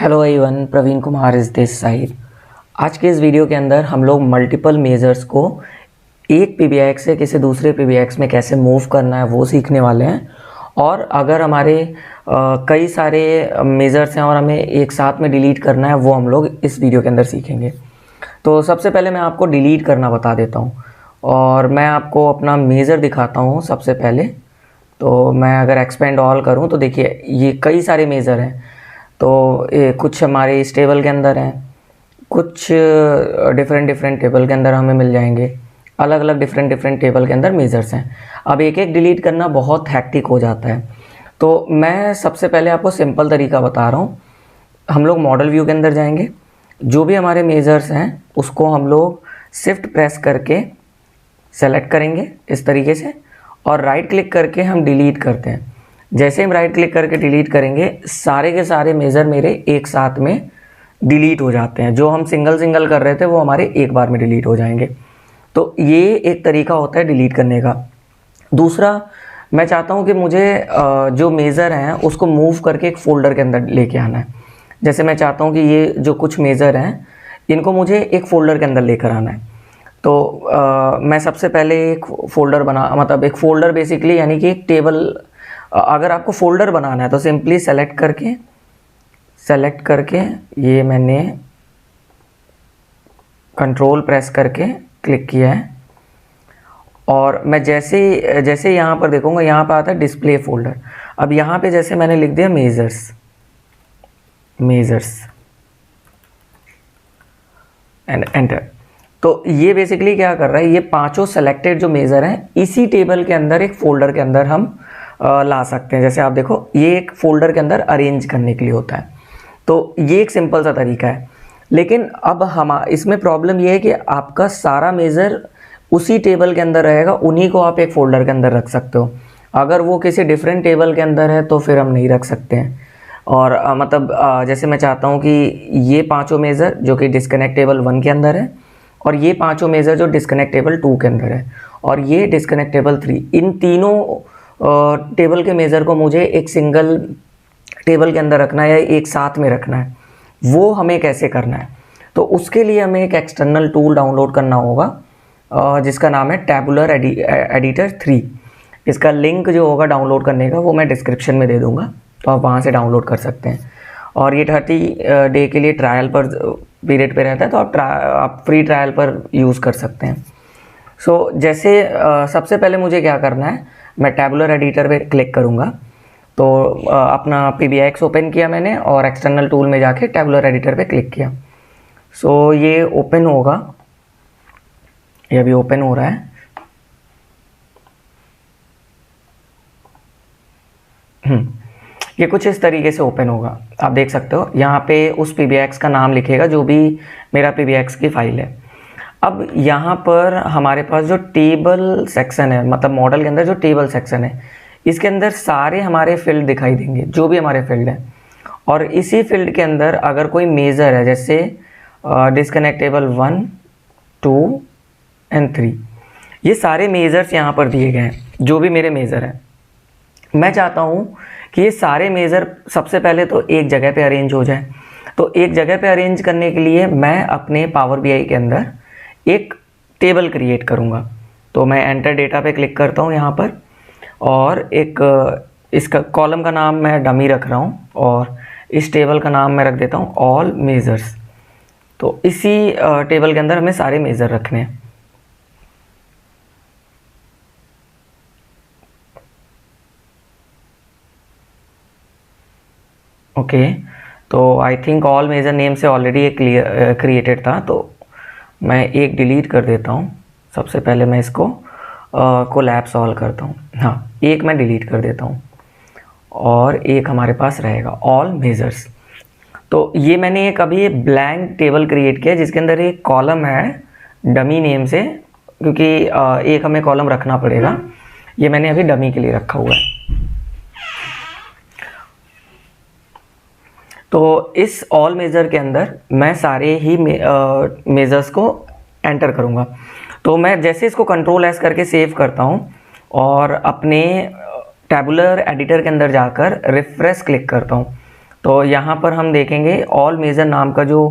Hello everyone, Praveen Kumar इस this side. आज के इस वीडियो के अंदर हम लोग मल्टीपल मेजर्स को एक पीबीआईएक्स से किसी दूसरे पीबीआईएक्स में कैसे मूव करना है वो सीखने वाले हैं। और अगर हमारे कई सारे मेजर्स हैं और हमें एक साथ में डिलीट करना है वो हम लोग इस वीडियो के अंदर सीखेंगे। तो सबसे पहले मैं आपको डिलीट करना बता देता हूँ और मैं आपको अपना मेज़र दिखाता हूँ। सबसे पहले तो मैं अगर एक्सपेंड ऑल करूँ तो देखिए ये कई सारे मेज़र हैं। तो कुछ हमारे इस टेबल के अंदर हैं, कुछ डिफरेंट टेबल के अंदर हमें मिल जाएंगे। अलग अलग डिफरेंट टेबल के अंदर मेजर्स हैं। अब एक एक डिलीट करना बहुत हैक्टिक हो जाता है, तो मैं सबसे पहले आपको सिंपल तरीका बता रहा हूँ। हम लोग मॉडल व्यू के अंदर जाएंगे, जो भी हमारे मेजर्स हैं उसको हम लोग शिफ्ट प्रेस करके सेलेक्ट करेंगे इस तरीके से, और राइट क्लिक करके हम डिलीट करते हैं। जैसे हम राइट क्लिक करके डिलीट करेंगे, सारे के सारे मेज़र मेरे एक साथ में डिलीट हो जाते हैं। जो हम सिंगल सिंगल कर रहे थे वो हमारे एक बार में डिलीट हो जाएंगे। तो ये एक तरीका होता है डिलीट करने का। दूसरा, मैं चाहता हूँ कि मुझे जो मेज़र हैं उसको मूव करके एक फ़ोल्डर के अंदर लेके आना है। जैसे मैं चाहता हूँ कि ये जो कुछ मेज़र हैं इनको मुझे एक फ़ोल्डर के अंदर लेकर आना है। तो मैं सबसे पहले एक फ़ोल्डर मतलब एक फ़ोल्डर बेसिकली यानी कि एक टेबल। अगर आपको फ़ोल्डर बनाना है तो सिंपली सेलेक्ट करके ये मैंने कंट्रोल प्रेस करके क्लिक किया है, और मैं जैसे यहाँ पर देखूंगा, यहाँ पर आता है डिस्प्ले फ़ोल्डर। अब यहाँ पे जैसे मैंने लिख दिया मेजर्स एंड एंटर। तो ये बेसिकली क्या कर रहा है, ये पांचों सेलेक्टेड जो मेज़र हैं इसी टेबल के अंदर एक फ़ोल्डर के अंदर हम ला सकते हैं। जैसे आप देखो, ये एक फ़ोल्डर के अंदर अरेंज करने के लिए होता है। तो ये एक सिंपल सा तरीका है। लेकिन अब हम इसमें प्रॉब्लम ये है कि आपका सारा मेज़र उसी टेबल के अंदर रहेगा, उन्हीं को आप एक फ़ोल्डर के अंदर रख सकते हो। अगर वो किसी डिफरेंट टेबल के अंदर है तो फिर हम नहीं रख सकते हैं। और जैसे मैं चाहता हूँ कि ये पाँचों मेज़र जो कि डिस्कनेक्ट टेबल 1 के अंदर है, और ये पाँचों मेज़र जो डिस्कनेक्ट टेबल 2 के अंदर है, और ये डिस्कनेक्ट टेबल 3, इन तीनों टेबल के मेज़र को मुझे एक सिंगल टेबल के अंदर रखना है या एक साथ में रखना है। वो हमें कैसे करना है, तो उसके लिए हमें एक एक्सटर्नल टूल डाउनलोड करना होगा जिसका नाम है टैबुलर एडिटर 3। इसका लिंक जो होगा डाउनलोड करने का वो मैं डिस्क्रिप्शन में दे दूँगा, तो आप वहाँ से डाउनलोड कर सकते हैं। और ये 30 डे के लिए ट्रायल पर पीरियड पे रहता है, तो आप फ्री ट्रायल पर यूज़ कर सकते हैं। जैसे सबसे पहले मुझे क्या करना है, मैं टैबुलर एडिटर पे क्लिक करूँगा। तो अपना पीबीआईएक्स ओपन किया मैंने और एक्सटर्नल टूल में जाके टैबुलर एडिटर पे क्लिक किया। ये ओपन होगा, ये अभी ओपन हो रहा है। ये कुछ इस तरीके से ओपन होगा, आप देख सकते हो। यहाँ पे उस पीबीआईएक्स का नाम लिखेगा जो भी मेरा पीबीआईएक्स की फ़ाइल है। अब यहाँ पर हमारे पास जो टेबल सेक्शन है, मतलब मॉडल के अंदर जो टेबल सेक्शन है, इसके अंदर सारे हमारे फील्ड दिखाई देंगे, जो भी हमारे फील्ड हैं। और इसी फील्ड के अंदर अगर कोई मेज़र है, जैसे डिस्कनेक्ट टेबल 1, 2 एंड 3, ये सारे मेज़र्स यहाँ पर दिए गए हैं, जो भी मेरे मेज़र हैं। मैं चाहता हूँ कि ये सारे मेज़र सबसे पहले तो एक जगह पे अरेंज हो जाए। तो एक जगह पे अरेंज करने के लिए मैं अपने पावर बीआई के अंदर एक टेबल क्रिएट करूँगा। तो मैं एंटर डेटा पे क्लिक करता हूँ यहाँ पर, और एक इसका कॉलम का नाम मैं डमी रख रहा हूँ, और इस टेबल का नाम मैं रख देता हूँ ऑल मेज़र्स। तो इसी टेबल के अंदर हमें सारे मेज़र रखने हैं। ओके, तो I think all measure name से ऑलरेडी एक क्रिएटेड था, तो मैं एक डिलीट कर देता हूँ। सबसे पहले मैं इसको कोलैब सॉल्व करता हूँ। हाँ, एक मैं डिलीट कर देता हूँ और एक हमारे पास रहेगा ऑल मेजर्स। तो ये मैंने एक अभी ब्लैंक टेबल क्रिएट किया जिसके अंदर एक कॉलम है डमी नेम से, क्योंकि एक हमें कॉलम रखना पड़ेगा। ये मैंने अभी डमी के लिए रखा हुआ है। तो इस ऑल मेज़र के अंदर मैं सारे ही मेज़र्स को एंटर करूँगा। तो मैं जैसे इसको कंट्रोल एस करके सेव करता हूँ और अपने टैबुलर एडिटर के अंदर जाकर रिफ्रेश क्लिक करता हूँ, तो यहाँ पर हम देखेंगे ऑल मेजर नाम का जो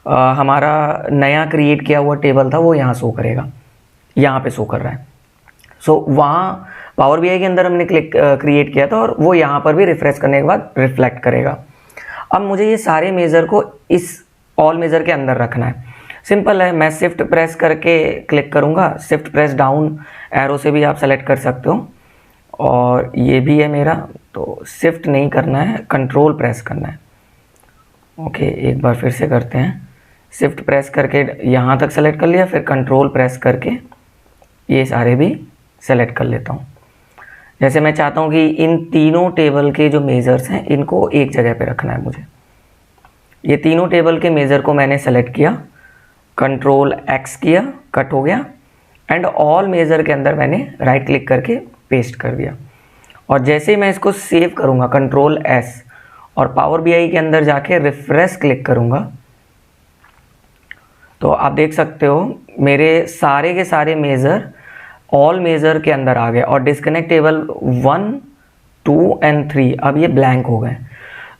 हमारा नया क्रिएट किया हुआ टेबल था वो यहाँ शो करेगा, यहाँ पे शो कर रहा है। सो वहाँ पावर बीआई के अंदर हमने क्रिएट किया था और वो यहाँ पर भी रिफ्रेश करने के बाद रिफ्लेक्ट करेगा। अब मुझे ये सारे मेज़र को इस ऑल मेज़र के अंदर रखना है। सिंपल है, मैं शिफ्ट प्रेस करके क्लिक करूँगा, शिफ्ट प्रेस डाउन एरो से भी आप सेलेक्ट कर सकते हो। और ये भी है मेरा, तो शिफ्ट नहीं करना है, कंट्रोल प्रेस करना है। ओके, एक बार फिर से करते हैं। शिफ्ट प्रेस करके यहाँ तक सेलेक्ट कर लिया, फिर कंट्रोल प्रेस करके ये सारे भी सेलेक्ट कर लेता हूँ। जैसे मैं चाहता हूँ कि इन तीनों टेबल के जो मेज़र्स हैं इनको एक जगह पे रखना है मुझे। ये तीनों टेबल के मेज़र को मैंने सेलेक्ट किया, कंट्रोल एक्स किया, कट हो गया, एंड ऑल मेज़र के अंदर मैंने राइट क्लिक करके पेस्ट कर दिया। और जैसे ही मैं इसको सेव करूँगा, कंट्रोल एस, और पावर बीआई के अंदर जाके रिफ्रेश क्लिक करूँगा, तो आप देख सकते हो मेरे सारे के सारे मेज़र ऑल मेज़र के अंदर आ गए और डिस्कनेक्ट टेबल 1, 2 एंड 3 अब ये ब्लैंक हो गए।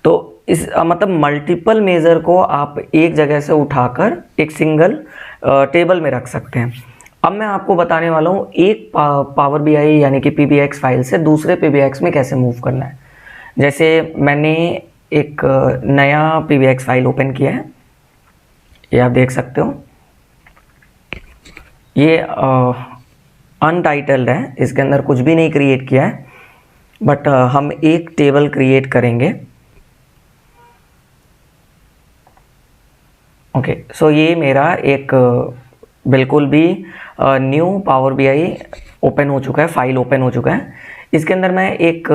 तो इस मतलब मल्टीपल मेज़र को आप एक जगह से उठाकर एक सिंगल टेबल में रख सकते हैं। अब मैं आपको बताने वाला हूँ एक पावर बीआई यानी कि पीबीएक्स फाइल से दूसरे पीबीएक्स में कैसे मूव करना है। जैसे मैंने एक नया पीबीएक्स फाइल ओपन किया है, ये आप देख सकते हो, ये अनटाइटल्ड है, इसके अंदर कुछ भी नहीं क्रिएट किया है, बट हम एक टेबल क्रिएट करेंगे। ओके, सो ये मेरा एक बिल्कुल भी न्यू पावर बीआई ओपन हो चुका है, फाइल ओपन हो चुका है। इसके अंदर मैं एक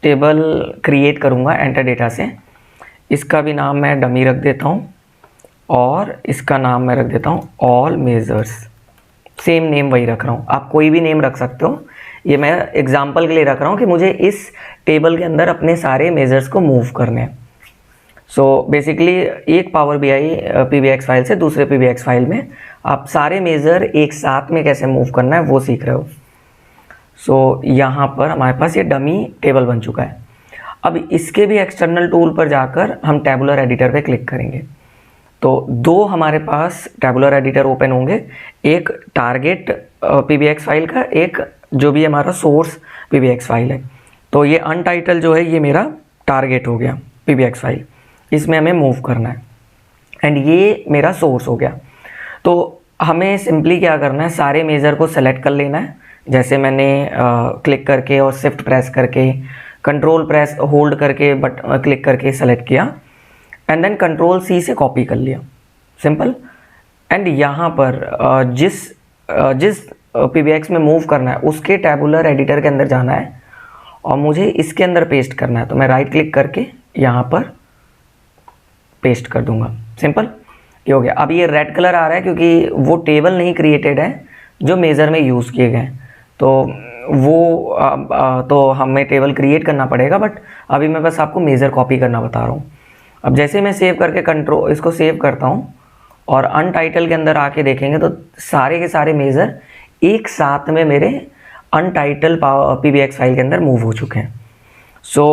टेबल क्रिएट करूँगा एंटर डेटा से। इसका भी नाम मैं डमी रख देता हूँ और इसका नाम मैं रख देता हूँ ऑल मेजर्स। सेम नेम वही रख रहा हूँ, आप कोई भी नेम रख सकते हो, ये मैं एग्जांपल के लिए रख रहा हूँ कि मुझे इस टेबल के अंदर अपने सारे मेजर्स को मूव करने हैं। सो बेसिकली एक पावर बीआई पीबीएक्स फाइल से दूसरे पीबीएक्स फाइल में आप सारे मेज़र एक साथ में कैसे मूव करना है वो सीख रहे हो। सो यहाँ पर हमारे पास ये डमी टेबल बन चुका है। अब इसके भी एक्सटर्नल टूल पर जाकर हम टैबुलर एडिटर पे क्लिक करेंगे, तो दो हमारे पास टैबुलर एडिटर ओपन होंगे, एक टारगेट पीबीएक्स फाइल का, एक जो भी हमारा सोर्स पीबीएक्स फाइल है। तो ये अनटाइटल जो है ये मेरा टारगेट हो गया पीबीएक्स फाइल, इसमें हमें मूव करना है, एंड ये मेरा सोर्स हो गया। तो हमें सिंपली क्या करना है, सारे मेज़र को सेलेक्ट कर लेना है। जैसे मैंने क्लिक करके और शिफ्ट प्रेस करके, कंट्रोल प्रेस होल्ड करके क्लिक करके सेलेक्ट किया, एंड देन कंट्रोल सी से कॉपी कर लिया, सिंपल। एंड यहाँ पर जिस पीबीएक्स में मूव करना है उसके टैबुलर एडिटर के अंदर जाना है और मुझे इसके अंदर पेस्ट करना है। तो मैं राइट क्लिक करके यहाँ पर पेस्ट कर दूंगा, सिंपल, ये हो गया। अब ये रेड कलर आ रहा है क्योंकि वो टेबल नहीं क्रिएटेड है जो मेज़र में यूज़ किए गए, तो वो तो हमें टेबल क्रिएट करना पड़ेगा, बट अभी मैं बस आपको मेज़र कॉपी करना बता रहा हूँ। अब जैसे मैं सेव करके इसको सेव करता हूँ और अनटाइटल के अंदर आके देखेंगे तो सारे के सारे मेज़र एक साथ में मेरे अनटाइटल पीबीएक्स फाइल के अंदर मूव हो चुके हैं। सो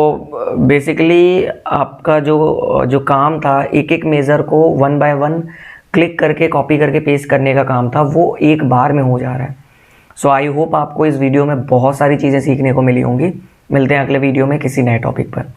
बेसिकली आपका जो काम था, एक एक मेज़र को 1 बाय 1 क्लिक करके कॉपी करके पेस्ट करने का काम था, वो एक बार में हो जा रहा है। सो आई होप आपको इस वीडियो में बहुत सारी चीज़ें सीखने को मिली होंगी। मिलते हैं अगले वीडियो में किसी नए टॉपिक पर।